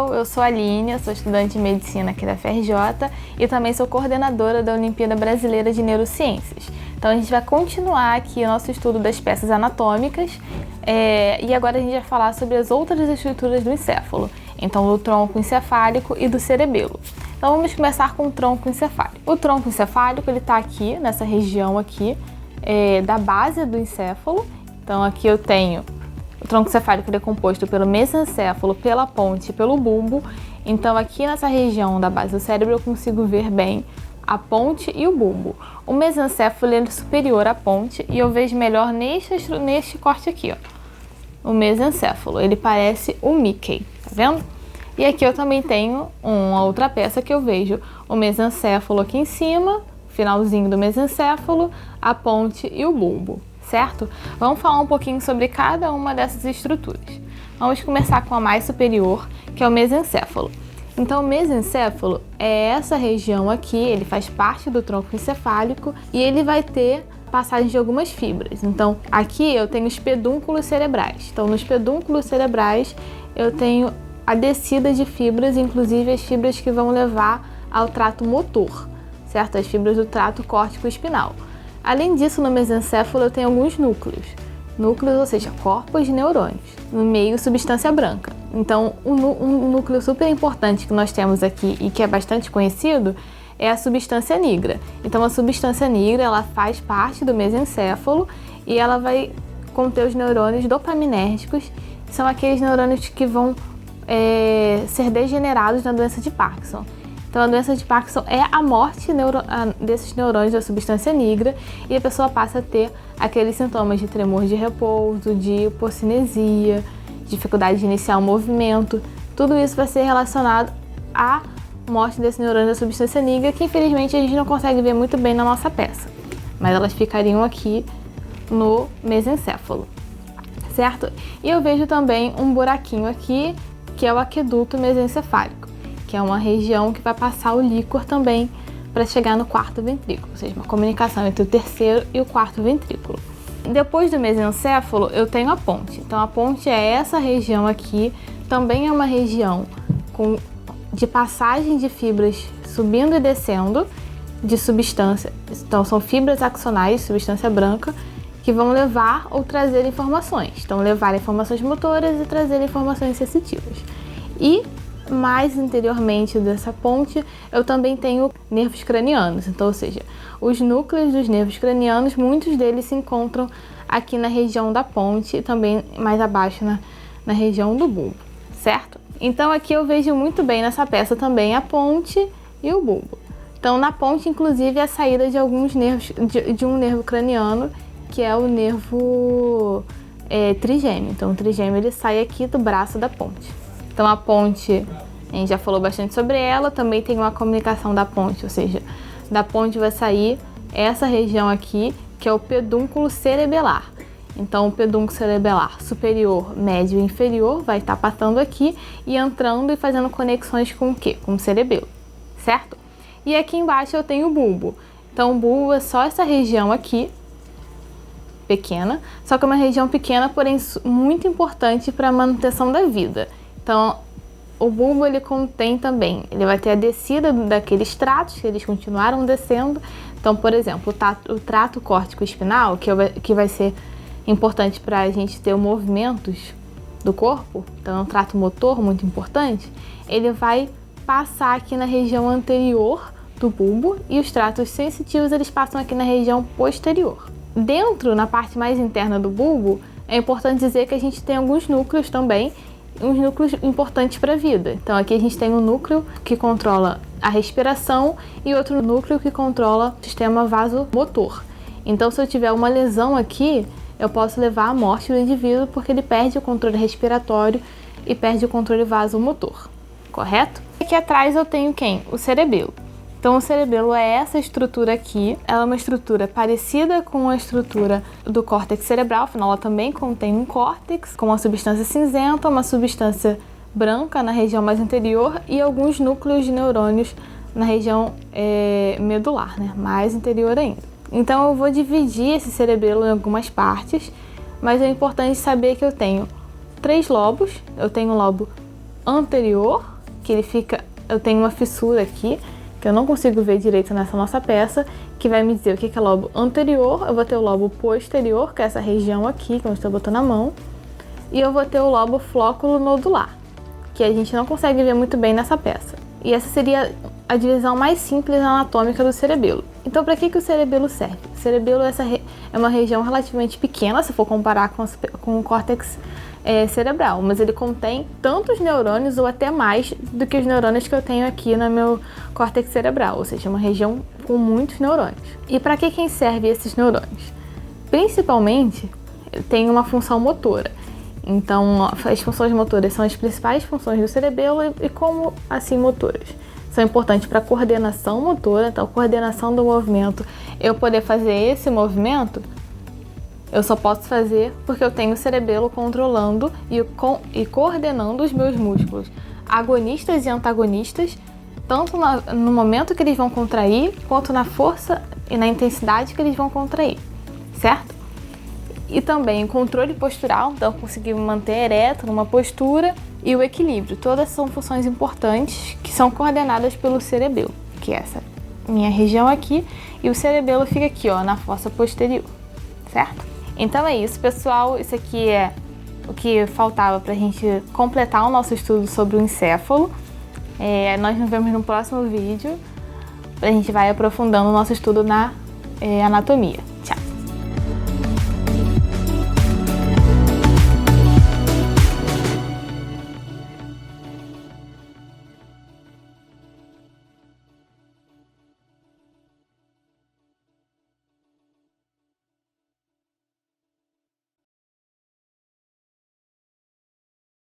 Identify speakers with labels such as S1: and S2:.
S1: pessoal, eu sou a Aline, eu sou estudante de medicina aqui da FRJ e também sou coordenadora da Olimpíada Brasileira de Neurociências. Então a gente vai continuar aqui o nosso estudo das peças anatômicas e agora a gente vai falar sobre as outras estruturas do encéfalo, então do tronco encefálico e do cerebelo. Então vamos começar com o tronco encefálico. O tronco encefálico ele está aqui, nessa região aqui da base do encéfalo. Então aqui eu tenho o tronco encefálico, ele é composto pelo mesencéfalo, pela ponte e pelo bulbo. Então aqui nessa região da base do cérebro eu consigo ver bem a ponte e o bulbo. O mesencéfalo ele é superior à ponte e eu vejo melhor neste corte aqui, ó. O mesencéfalo, ele parece o Mickey, tá vendo? E aqui eu também tenho uma outra peça que eu vejo o mesencéfalo aqui em cima, finalzinho do mesencéfalo, a ponte e o bulbo. Certo? Vamos falar um pouquinho sobre cada uma dessas estruturas. Vamos começar com a mais superior, que é o mesencéfalo. Então, o mesencéfalo é essa região aqui, ele faz parte do tronco encefálico e ele vai ter passagem de algumas fibras. Então, aqui eu tenho os pedúnculos cerebrais. Então, nos pedúnculos cerebrais eu tenho a descida de fibras, inclusive as fibras que vão levar ao trato motor, certo? As fibras do trato córtico-espinal. Além disso, no mesencéfalo eu tenho alguns núcleos. Núcleos, ou seja, corpos de neurônios. No meio, substância branca. Então, um núcleo super importante que nós temos aqui e que é bastante conhecido é a substância nigra. Então, a substância nigra, ela faz parte do mesencéfalo e ela vai conter os neurônios dopaminérgicos, que são aqueles neurônios que vão ser degenerados na doença de Parkinson. Então, a doença de Parkinson é a morte desses neurônios da substância nigra e a pessoa passa a ter aqueles sintomas de tremor de repouso, de hipocinesia, dificuldade de iniciar o movimento. Tudo isso vai ser relacionado à morte desse neurônio da substância nigra, que infelizmente a gente não consegue ver muito bem na nossa peça, mas elas ficariam aqui no mesencéfalo, certo? E eu vejo também um buraquinho aqui, que é o aqueduto mesencefálico, que é uma região que vai passar o líquor também para chegar no quarto ventrículo, ou seja, uma comunicação entre o terceiro e o quarto ventrículo. Depois do mesencéfalo, eu tenho a ponte. Então, a ponte é essa região aqui, também é uma região de passagem de fibras subindo e descendo de substância. Então, são fibras axonais, substância branca, que vão levar ou trazer informações. Então, levar informações motoras e trazer informações sensitivas. E mais interiormente dessa ponte, eu também tenho nervos cranianos. Então, ou seja, os núcleos dos nervos cranianos, muitos deles se encontram aqui na região da ponte e também mais abaixo na região do bulbo, certo? Então, aqui eu vejo muito bem nessa peça também a ponte e o bulbo. Então, na ponte, inclusive, é a saída de alguns nervos, de um nervo craniano, que é o nervo trigêmeo. Então, o trigêmeo ele sai aqui do braço da ponte. Então, a ponte, a gente já falou bastante sobre ela, também tem uma comunicação da ponte, ou seja, da ponte vai sair essa região aqui, que é o pedúnculo cerebelar. Então, o pedúnculo cerebelar superior, médio e inferior vai estar passando aqui e entrando e fazendo conexões com o quê? Com o cerebelo, certo? E aqui embaixo eu tenho o bulbo. Então, o bulbo é só essa região aqui, pequena, só que é uma região pequena, porém muito importante para a manutenção da vida. Então, o bulbo ele contém também, ele vai ter a descida daqueles tratos que eles continuaram descendo. Então, por exemplo, o trato córtico-espinal, que vai ser importante para a gente ter movimentos do corpo, então é um trato motor muito importante, ele vai passar aqui na região anterior do bulbo e os tratos sensitivos eles passam aqui na região posterior. Dentro, na parte mais interna do bulbo, é importante dizer que a gente tem alguns núcleos também, uns núcleos importantes para a vida. Então aqui a gente tem um núcleo que controla a respiração e outro núcleo que controla o sistema vasomotor. Então se eu tiver uma lesão aqui, eu posso levar à morte do indivíduo porque ele perde o controle respiratório e perde o controle vasomotor, correto? Aqui atrás eu tenho quem? O cerebelo. Então o cerebelo é essa estrutura aqui, ela é uma estrutura parecida com a estrutura do córtex cerebral, afinal ela também contém um córtex com uma substância cinzenta, uma substância branca na região mais interior e alguns núcleos de neurônios na região medular, né? Mais interior ainda. Então eu vou dividir esse cerebelo em algumas partes, mas é importante saber que eu tenho 3 lobos, eu tenho o lobo anterior, que ele fica... Eu tenho uma fissura aqui, que eu não consigo ver direito nessa nossa peça, que vai me dizer o que é lobo anterior. Eu vou ter o lobo posterior, que é essa região aqui, que eu estou botando a mão. E eu vou ter o lobo flóculo nodular, que a gente não consegue ver muito bem nessa peça. E essa seria a divisão mais simples anatômica do cerebelo. Então, para que o cerebelo serve? O cerebelo é uma região relativamente pequena, se for comparar com o córtex cerebral, mas ele contém tantos neurônios ou até mais do que os neurônios que eu tenho aqui no meu córtex cerebral, ou seja, uma região com muitos neurônios. E para que servem esses neurônios? Principalmente, tem uma função motora. Então, as funções motoras são as principais funções do cerebelo e como assim motoras? São importantes para a coordenação motora, então coordenação do movimento. Eu poder fazer esse movimento, eu só posso fazer porque eu tenho o cerebelo controlando e coordenando os meus músculos agonistas e antagonistas, tanto no momento que eles vão contrair, quanto na força e na intensidade que eles vão contrair, certo? E também o controle postural, então conseguir me manter ereto numa postura, e o equilíbrio. Todas são funções importantes que são coordenadas pelo cerebelo, que é essa minha região aqui, e o cerebelo fica aqui, ó, na fossa posterior, certo? Então é isso, pessoal. Isso aqui é o que faltava para a gente completar o nosso estudo sobre o encéfalo. Nós nos vemos no próximo vídeo. A gente vai aprofundando o nosso estudo na anatomia.